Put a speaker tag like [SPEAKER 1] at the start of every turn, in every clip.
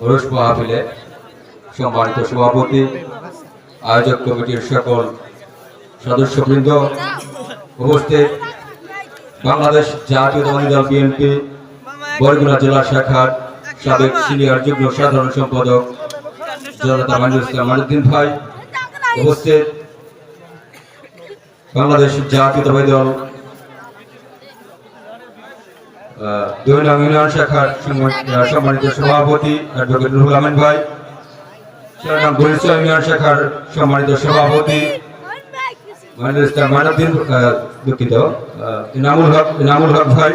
[SPEAKER 1] ওরস মাহফিলে সম্মানিত সভাপতি, আয়োজক কমিটির সকল সদস্যবৃন্দ, উপস্থিত বাংলাদেশ জাতীয়তাবাদী দল বিএনপি বরগুনা জেলা শাখার সাবেক সিনিয়র যুগ্ম সাধারণ সম্পাদক জনতা মাইনুদ্দিন ভাই, উপস্থিত বাংলাদেশ জাতীয়তাবাদী দল 2 নং ইউনিয়ন শাখার সম্মানিত সভাপতি অ্যাডভোকেট রুহুল আমিন ভাই, 4 নং বরিশাল ইউনিয়ন শাখার সম্মানিত সভাপতি মাইনুদ্দিন ইনামুল হক ভাই,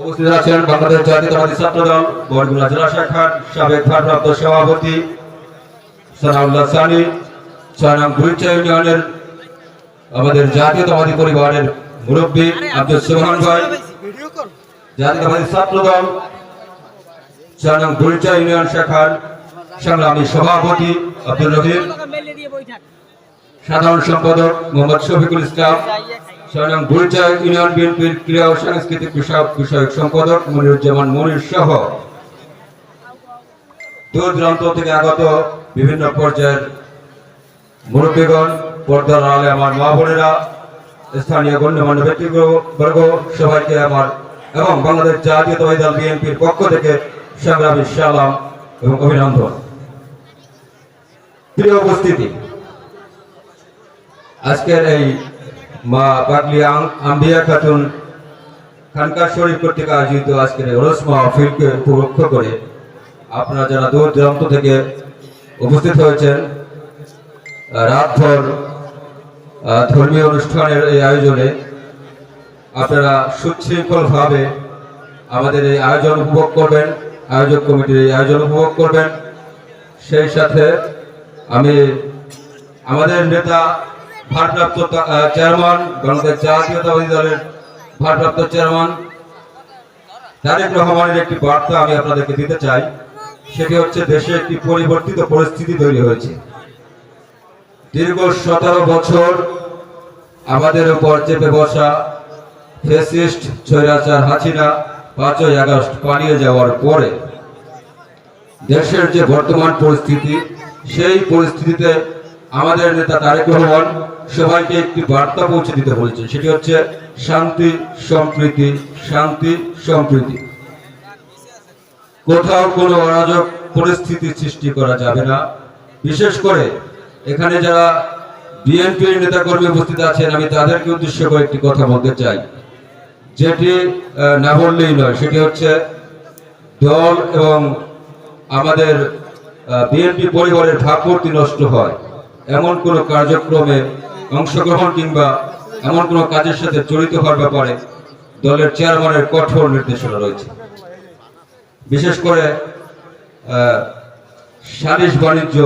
[SPEAKER 1] উপস্থিত আছেন বাংলাদেশ জাতীয়তাবাদী ছাত্র দল বরগুনা জেলা শাখার সাবেক ভারপ্রাপ্ত সভাপতি সানাউল্লাহ সানি, 6 নং বরিশাল ইউনিয়নের আমাদের জাতীয়তাবাদী পরিবারের মুরব্বী আব্দুল সোহান ভাই, জাতীয়তাবাদী ছাত্র দল 4 নং বরিশাল ইউনিয়ন শাখার সংগ্রামী সভাপতি আব্দুল রহিম, সাধারণ সম্পাদক মোহাম্মদ শফিকুল ইসলাম, 6 নং বরিশাল ইউনিয়ন বিএনপির ক্রীড়া ও সাংস্কৃতিক বিষয়ক সম্পাদক মনিরুজ্জামান মনির সহ দূর দূরান্ত থেকে আগত বিভিন্ন পর্যায়ের মুরব্বীগণ, পর্দার আড়ালে আমার মা বোনেরা, স্থানীয় গণ্যমান্য ব্যক্তিবর্গ, সবাইকে আমার এবং বাংলাদেশ জাতীয়তাবাদী দল বিএনপির পক্ষ থেকে সংগ্রামী সালাম এবং অভিনন্দন। প্রিয় উপস্থিতি, আজকের এই মা পাগলি আম্বিয়া খাতুন খানকার শরীফ কর্তৃক আয়োজিত আজকের ওরস মাহফিলকে উপলক্ষ করে আপনারা যারা দূর দূরান্ত থেকে উপস্থিত হয়েছেন, রাতভর ধর্মীয় অনুষ্ঠানের এই আয়োজনে আপনারা সুশৃঙ্খলভাবে আমাদের এই আয়োজন উপভোগ করবেন, আয়োজক কমিটির এই আয়োজন উপভোগ করবেন। সেই সাথে আমি আমাদের নেতা ভারপ্রাপ্ত চেয়ারম্যান, বাংলাদেশ জাতীয়তাবাদী দলের ভারপ্রাপ্ত চেয়ারম্যান তারেক রহমানের একটি বার্তা আমি আপনাদেরকে দিতে চাই। সেটি হচ্ছে, দেশে একটি পরিবর্তিত পরিস্থিতি তৈরি হয়েছে। দীর্ঘ 17 বছর আমাদের উপর চেপে বসা ফ্যাসিস্ট স্বৈরাচার হাসিনা 5ই আগস্ট পালিয়ে যাওয়ার পরে দেশের যে বর্তমান পরিস্থিতি, সেই পরিস্থিতিতে আমাদের নেতা তারেক রহমান সবাইকে একটি বার্তা পৌঁছে দিতে বলেছেন। সেটি হচ্ছে শান্তি সম্প্রীতি, শান্তি সম্প্রীতি। কোথাও কোনো অরাজক পরিস্থিতি সৃষ্টি করা যাবে না। বিশেষ করে এখানে যারা বিএনপির নেতাকর্মী উপস্থিত আছেন, আমি তাদেরকে উদ্দেশ্য করে একটি কথা বলতে চাই, যেটি না বললেই নয়। সেটি হচ্ছে, দল এবং আমাদের বিএনপি পরিবারের ভাবমূর্তি নষ্ট হয় এমন কোনো কার্যক্রমে অংশগ্রহণ কিংবা এমন কোনো কাজের সাথে জড়িত হওয়ার ব্যাপারে দলের চেয়ারম্যানের কঠোর নির্দেশনা রয়েছে। বিশেষ করে সালিশ বাণিজ্য,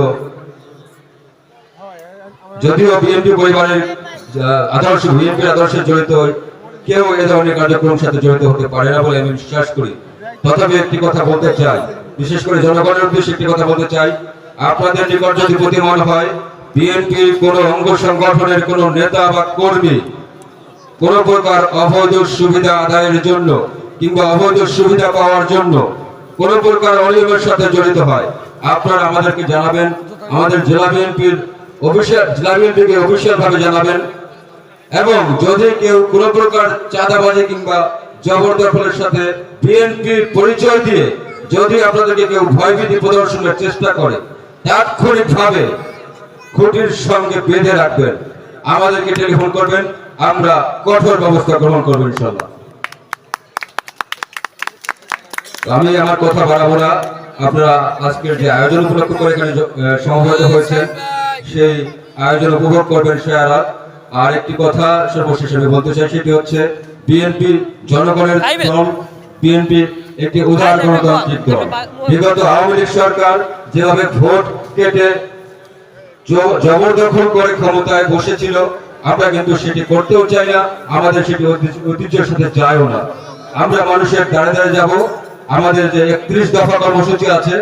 [SPEAKER 1] যদিও বিএনপি পরিবারের বিএনপির আদর্শে জড়িত কেউ এ ধরনের কার্যক্রমের সাথে জড়িত হতে পারে না বলে আমি বিশ্বাস করি। তথাপি একটি কথা বলতে চাই, বিশেষ করে জনগণের উদ্দেশ্যে একটি কথা বলতে চাই। আপনাদের নিকট যদি প্রতিমান হয় বিএনপির কোন অঙ্গ সংগঠনের কোন নেতা বা কর্মী কোন প্রকার অবৈধ সুবিধা আদায়ের জন্য কিংবা অবৈধ সুবিধা পাওয়ার জন্য কোন প্রকার অনিয়মের সাথে জড়িত হয়, আপনারা আমাদেরকে জানাবেন। আমাদের জেলা বিএনপিকে অফিসিয়াল ভাবে জানাবেন। এবং যদি কেউ কোন প্রকার চাঁদাবাজি কিংবা জবরদখলের সাথে বিএনপির পরিচয় দিয়ে যদি আপনাদেরকে কেউ ভয়ভীতি প্রদর্শনের চেষ্টা করে, তাৎক্ষণিকভাবে খুঁটির সঙ্গে বেঁধে রাখবেন, আমাদেরকে টেলিফোন করবেন, আমরা কঠোর ব্যবস্থা গ্রহণ করবো ইনশাআল্লাহ। আমি আমার কথা বাড়াবো না। আপনারা আজকের যে আয়োজন উপলক্ষ করে এখানে সমবেত হয়েছেন, সেই আয়োজন উপভোগ করবেন। আর একটি কথা সর্বশেষ আমি বলতে চাই, সেটি হচ্ছে, বিএনপি জনগণের দল, বিএনপি একটি উদার গণতান্ত্রিক দল। বিগত আওয়ামী লীগ সরকার যেভাবে ভোট কেটে জবরদখল করে ক্ষমতায় বসেছিল, আমরা কিন্তু সেটি করতেও চাই না, আমাদের সেটি ঐতিহ্যের সাথে যায়ও না। আমরা মানুষের দ্বারে দ্বারে যাব। আমাদের যে 31 দফা কর্মসূচি আছে,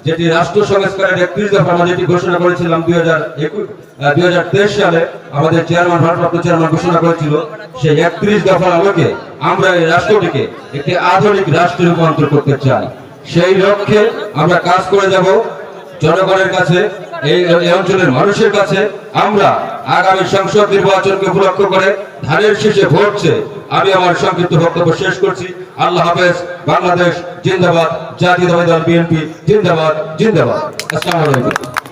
[SPEAKER 1] যেটি রাষ্ট্র সংস্কারের 31 দফা আমরা যেটি ঘোষণা করেছিলাম 2023 সালে, আমাদের চেয়ারম্যান ভারপ্রাপ্ত চেয়ারম্যান ঘোষণা করেছিল, সেই 31 দফার আলোকে আমরা এই রাষ্ট্রটিকে একটি আধুনিক রাষ্ট্রে রূপান্তর করতে চাই। সেই লক্ষ্যে আমরা কাজ করে যাব জনগণের কাছে, এই অঞ্চলের মানুষের কাছে। আমরা আগামী সংসদ নির্বাচনকে উপলক্ষ করে ধানের শীষে ভোট চেয়ে আমি আমার সংক্ষিপ্ত বক্তব্য শেষ করছি। আল্লাহ হাফেজ। বাংলাদেশ জিন্দাবাদ। জাতীয়তাবাদী দল বিএনপি জিন্দাবাদ জিন্দাবাদ। আসসালামু আলাইকুম।